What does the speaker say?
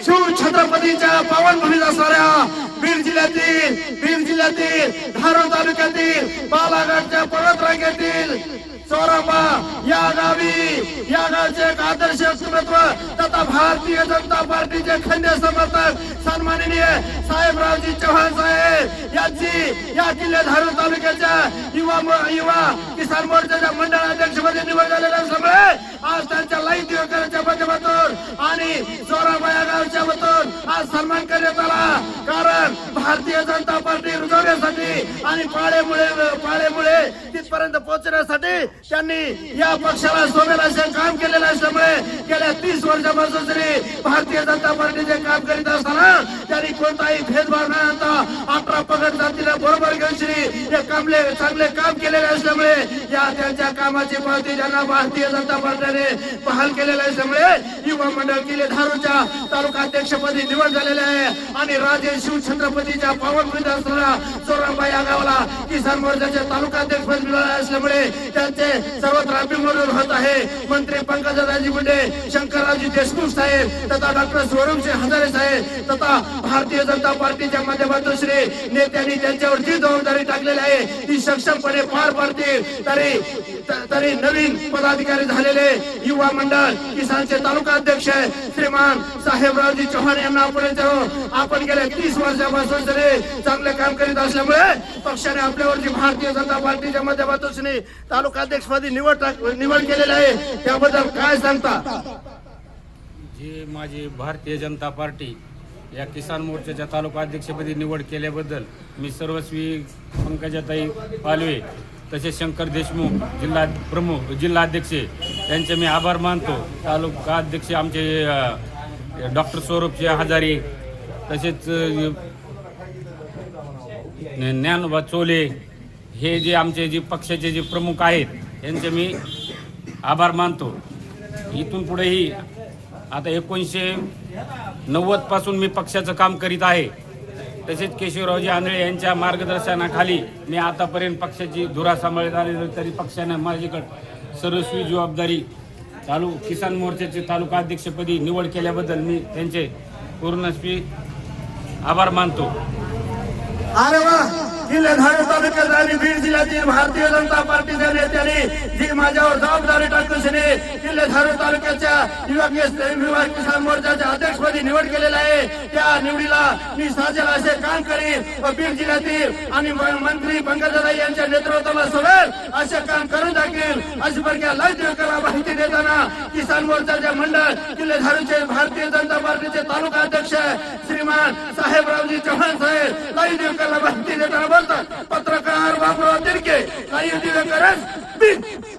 शिव छत्रपतीच्या पावनभूमीत असणाऱ्या बीड जिल्ह्यातील धारोर तालुक्यातील बालाघाटच्या पर्वतरांगेतील चोरांबा या गावचे एक आदर्श व्यक्तिमत्व तथा भारतीय जनता पार्टीचे खंडे समर्थक सन्माननीय साहेबरावजी चव्हाण साहेब यांची या किल्ले धारोर तालुक्याच्या युवा किसान मोर्चाच्या मंडळ अध्यक्षपदी निवड झालेल्या असल्यामुळे आज त्यांच्या लाईव्ह दिवकरांच्या माध्यमातून आणि चोरांबा या गावच्या वतीतून आज सन्मान करण्यात आला। कारण भारतीय जनता पार्टी रुजवण्यासाठी आणि पाळेमुळे तिथपर्यंत पोहोचण्यासाठी त्यांनी या पक्षाला सोबत काम केलेलं असल्यामुळे गेल्या 30 वर्षापासून श्री भारतीय जनता पार्टीचे काम करीत असताना त्यांनी कोणताही भेदभाव न आणता 18 पगड जातीला बरोबर घेऊन श्री हे चांगले काम केलेले असल्यामुळे या त्यांच्या कामाची पावती ज्यांना भारतीय जनता पार्टीने बहाल केलेलं असल्यामुळे युवा मंडळ किल्ले धारोरच्या तालुका अध्यक्षपदी निवड झालेली आहे आणि राजे शिव छत्रपतीच्या पावनभूमीत असणाऱ्या चोरांबा या गावाला किसान मोर्चाचे तालुका अध्यक्षपदी मिळाले असल्यामुळे त्यांचे सर्वत्र अभिनंदन होत आहे। मंत्री पंकजाताई मुंडे, शंकररावजी देशमुख साहेब तथा डॉक्टर स्वरूपसिंह हजारे साहेब तथा भारतीय जनता पार्टीच्या माध्यमातून श्री नेत्यांनी त्यांच्यावर जी जबाबदारी टाकलेली आहे ती सक्षमपणे पार पाडतील। तरी नवीन पदाधिकारी झालेले युवा मंडळ किसानचे तालुका अध्यक्ष श्रीमान साहेबरावजी चव्हाण यांना आपण गेल्या 30 वर्षापासून चांगले काम करीत असल्यामुळे पक्षाने आपल्यावरची भारतीय जनता पार्टीच्या माध्यमातून तालुका अध्यक्षपदी निवड केलेली आहे त्याबद्दल काय सांगता? जी माझी भारतीय जनता पार्टी या किसान मोर्चाच्या तालुका अध्यक्षपदी निवड केल्याबद्दल मी सर्वस्वी पंकजाताई पालवे तसेच शंकर देशमुख जिल्हाध्यक्ष यांचे मी आभार मानतो। तालुका अध्यक्ष आमचे डॉक्टर स्वरूपसिंह हजारे तसेच ज्ञानोबा चोले हे जे आमचे जे पक्षाचे जे प्रमुख आहेत यांचे मी आभार मानतो। इथून पुढेही आता 1990 पासून मी पक्षाचं काम करीत आहे। तसेच केशवरावजी आंधळे यांच्या मार्गदर्शनाखाली मी आतापर्यंत पक्षाची धुरा सांभाळत आलेली तरी पक्षाने माझ्याकडे सर्वस्वी जबाबदारी किसान मोर्चाचे तालुका अध्यक्षपदी निवड केल्याबद्दल मी त्यांचे पूर्णस्वी आभार मानतो। अरे वा, किल्ले धारोर तालुक्यात आणि बीड जिल्ह्यातील भारतीय जनता पार्टीच्या नेत्यांनी जी माझ्यावर जबाबदारी टाकून किल्ले धारोर तालुक्याच्या युवा किसान मोर्चाच्या अध्यक्षपदी निवड केलेली आहे त्या निवडीला मी साजेल असे काम करीन व बीड जिल्ह्यातील आणि मंत्री पंकजाताई यांच्या नेतृत्वाला सोबत असे काम करून दाखवेल अशी प्रकारे लाईव्ह दिवकराला माहिती देताना किसान मोर्चाचे मंडळ किल्ले धारोरचे भारतीय जनता पार्टीचे तालुका अध्यक्ष श्रीमान साहेबरावजी चव्हाण साहेब लाईव्ह दिवकराला माहिती देताना बोलतात। पत्रकार बाबूराव तिरके, लाईव्ह दिवकरच बीड।